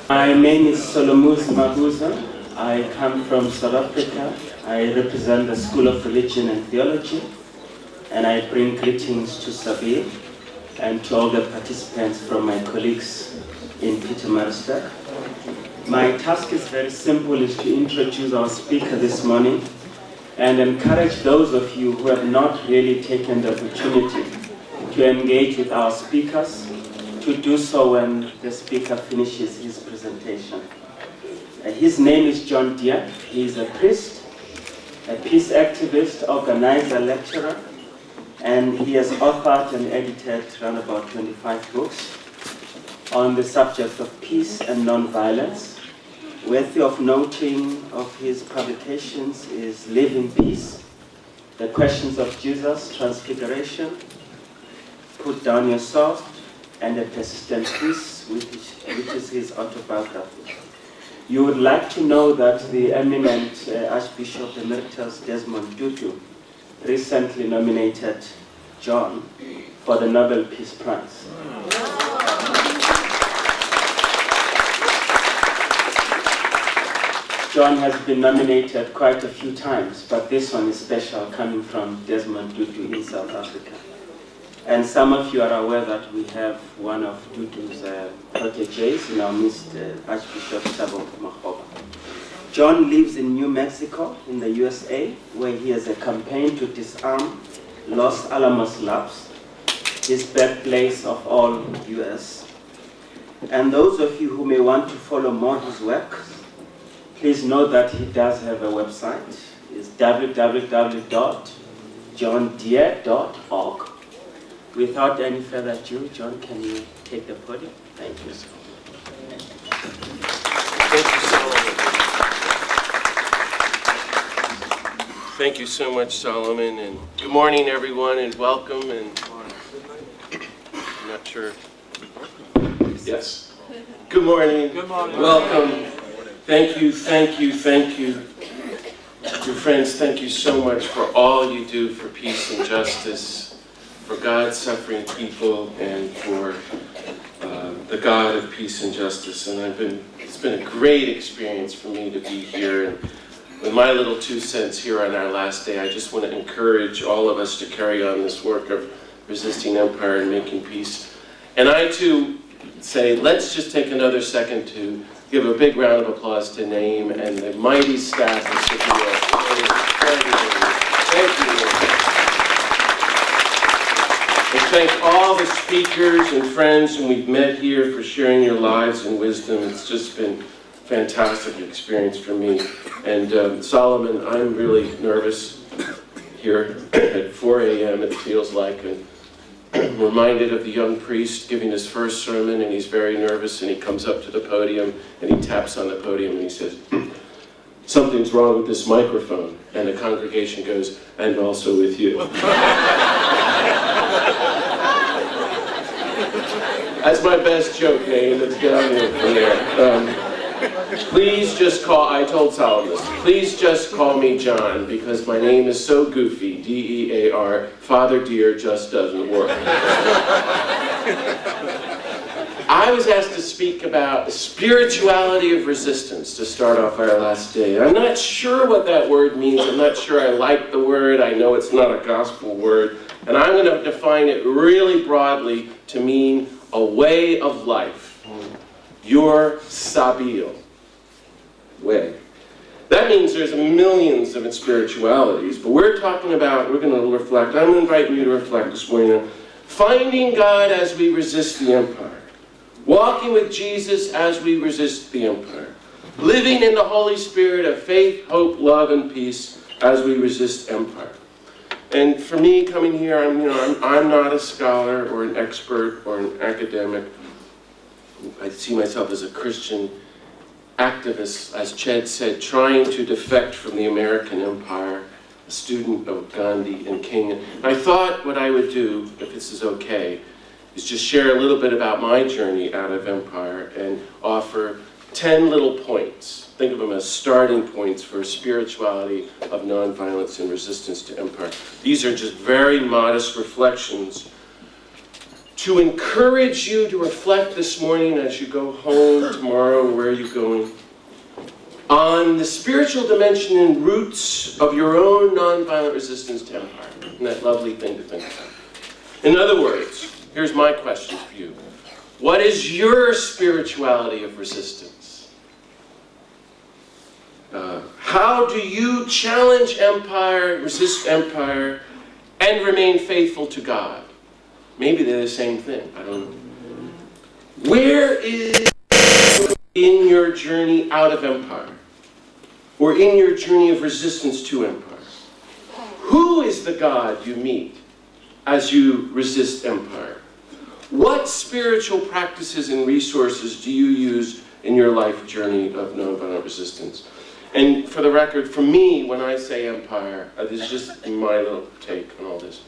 My name is Solomuz Mabuza. I come from South Africa. I represent the School of Religion and Theology, and I bring greetings to Sabir and to all the participants from my colleagues in Pietermaritzburg. My task is very simple, is to introduce our speaker this morning and encourage those of you who have not really taken the opportunity to engage with our speakers to do so when the speaker finishes his presentation. His name is John Deere. He is a priest, a peace activist, organizer, lecturer, and he has authored and edited around about 25 books on the subject of peace and non-violence. Worthy of noting of his publications is Live in Peace, The Questions of Jesus, Transfiguration, Put Down Your Sword, and A Persistent Peace, which is his autobiography. You would like to know that the eminent Archbishop Emeritus Desmond Tutu recently nominated John for the Nobel Peace Prize. John has been nominated quite a few times, but this one is special, coming from Desmond Tutu in South Africa. And some of you are aware that we have one of Tutu's proteges in our midst, Archbishop Thabo Makgoba. John lives in New Mexico in the USA, where he has a campaign to disarm Los Alamos Labs, his birthplace of all US. And those of you who may want to follow more his work, please know that he does have a website. It's www.johndeere.org. Without any further ado, John, can you take the podium? Thank you. Thank you, Solomon. Thank you so much, Solomon, and good morning, everyone, and welcome. And I'm not sure. Yes. Good morning. Good morning. Welcome. Thank you, thank you, thank you. Dear friends, thank you so much for all you do for peace and justice, for God's suffering people, and for the God of peace and justice. And it's been a great experience for me to be here. And with my little 2 cents here on our last day, I just want to encourage all of us to carry on this work of resisting empire and making peace. And I too say, let's just take another second to give a big round of applause to Naeem and the mighty staff of Sabir. Thank you. And thank all the speakers and friends whom we've met here for sharing your lives and wisdom. It's just been a fantastic experience for me. And Solomon, I'm really nervous here at 4 a.m. it feels like. And I'm reminded of the young priest giving his first sermon, and he's very nervous, and he comes up to the podium and he taps on the podium and he says, "Something's wrong with this microphone." And the congregation goes, "And also with you." That's my best joke, Naeem. Let's get on from there. Please just I told Solomon this, please just call me John, because my name is so goofy, D-E-A-R, Father Deere just doesn't work. I was asked to speak about the spirituality of resistance to start off our last day. I'm not sure what that word means. I'm not sure I like the word. I know it's not a gospel word. And I'm going to define it really broadly to mean a way of life. Your Sabir way. That means there's millions of spiritualities, but we're going to reflect, I'm going to invite you to reflect this morning on finding God as we resist the empire, walking with Jesus as we resist the empire, living in the Holy Spirit of faith, hope, love, and peace as we resist empire. And for me, coming here, I'm not a scholar or an expert or an academic. I see myself as a Christian activist, as Ched said, trying to defect from the American empire, a student of Gandhi and King. And I thought what I would do, if this is okay, is just share a little bit about my journey out of empire and offer 10 little points. Think of them as starting points for spirituality of nonviolence and resistance to empire. These are just very modest reflections to encourage you to reflect this morning as you go home tomorrow, where are you going, on the spiritual dimension and roots of your own nonviolent resistance to empire. Isn't that lovely thing to think about? In other words, here's my question for you. What is your spirituality of resistance? How do you challenge empire, resist empire, and remain faithful to God? Maybe they're the same thing. I don't know. Where is in your journey out of empire? Or in your journey of resistance to empire? Who is the God you meet as you resist empire? What spiritual practices and resources do you use in your life journey of nonviolent resistance? And for the record, for me, when I say empire, this is just my little take on all this.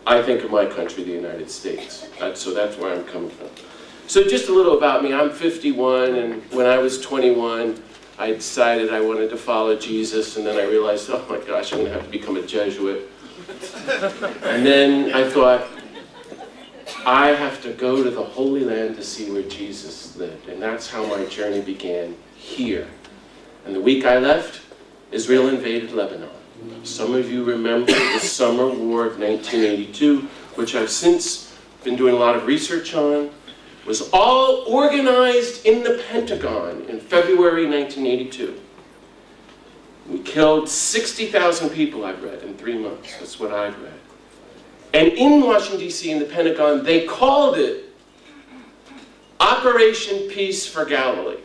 I think of my country, the United States. So that's where I'm coming from. So just a little about me. I'm 51, and when I was 21, I decided I wanted to follow Jesus, and then I realized, oh my gosh, I'm going to have to become a Jesuit. And then I thought, I have to go to the Holy Land to see where Jesus lived. And that's how my journey began here. And the week I left, Israel invaded Lebanon. Some of you remember the summer war of 1982, which I've since been doing a lot of research on. Was all organized in the Pentagon in February 1982. We killed 60,000 people, I've read, in 3 months. That's what I've read. And in Washington, D.C., in the Pentagon, they called it Operation Peace for Galilee.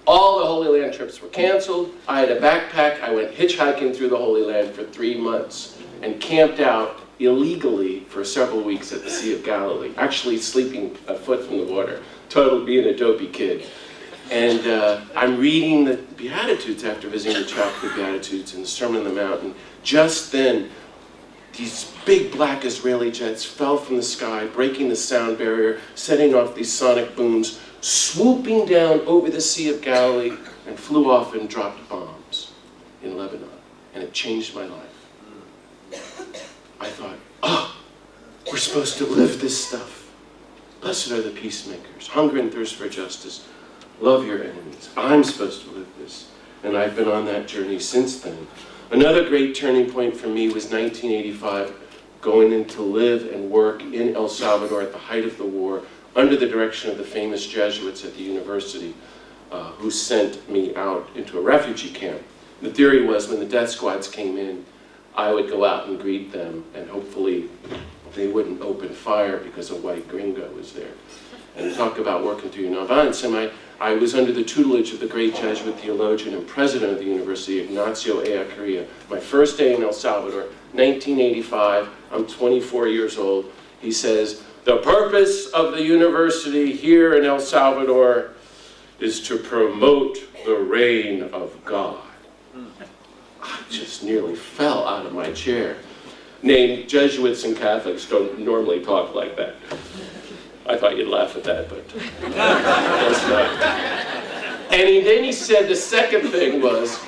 All the Holy Land trips were canceled. I had a backpack. I went hitchhiking through the Holy Land for 3 months and camped out illegally for several weeks at the Sea of Galilee, actually sleeping a foot from the water, total being a dopey kid. And I'm reading the Beatitudes after visiting the chapter of the Beatitudes and the Sermon on the Mount, and just then, these big black Israeli jets fell from the sky, breaking the sound barrier, setting off these sonic booms, swooping down over the Sea of Galilee, and flew off and dropped bombs in Lebanon. And it changed my life. I thought, oh, we're supposed to live this stuff. Blessed are the peacemakers, hunger and thirst for justice. Love your enemies. I'm supposed to live this. And I've been on that journey since then. Another great turning point for me was 1985, going in to live and work in El Salvador at the height of the war, under the direction of the famous Jesuits at the university, who sent me out into a refugee camp. The theory was when the death squads came in, I would go out and greet them, and hopefully they wouldn't open fire because a white gringo was there. And talk about working through nonviolence. And I was under the tutelage of the great Jesuit theologian and president of the university, Ignacio Ellacuría. My first day in El Salvador, 1985, I'm 24 years old. He says, the purpose of the university here in El Salvador is to promote the reign of God. I just nearly fell out of my chair. Named Jesuits and Catholics don't normally talk like that. I thought you'd laugh at that, but that's not. And then he said the second thing was,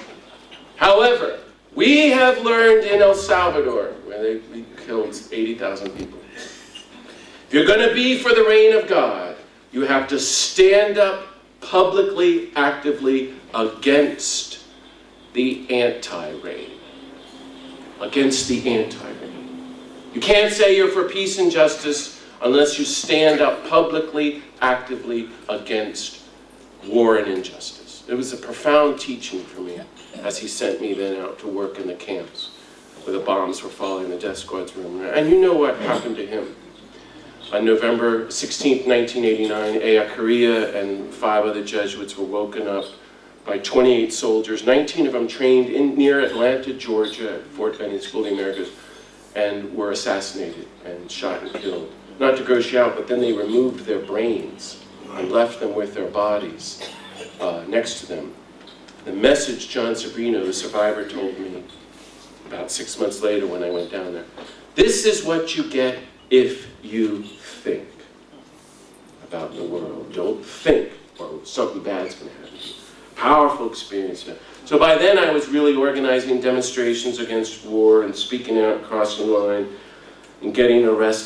however, we have learned in El Salvador, where we killed 80,000 people. If you're going to be for the reign of God, you have to stand up publicly, actively against the anti-reign. Against the anti-reign. You can't say you're for peace and justice unless you stand up publicly, actively against war and injustice. It was a profound teaching for me as he sent me then out to work in the camps where the bombs were falling in the death squad's room. And you know what happened to him. On November 16th, 1989, Ellacuría and 5 other Jesuits were woken up by 28 soldiers, 19 of them trained near Atlanta, Georgia, at Fort Benning School of the Americas, and were assassinated and shot and killed. Not to gross you out, but then they removed their brains and left them with their bodies next to them. The message John Sobrino, the survivor, told me about 6 months later when I went down there. This is what you get if you think about the world. Don't think, or something bad's going to happen to you. Powerful experience. So by then I was really organizing demonstrations against war and speaking out, crossing the line, and getting arrested.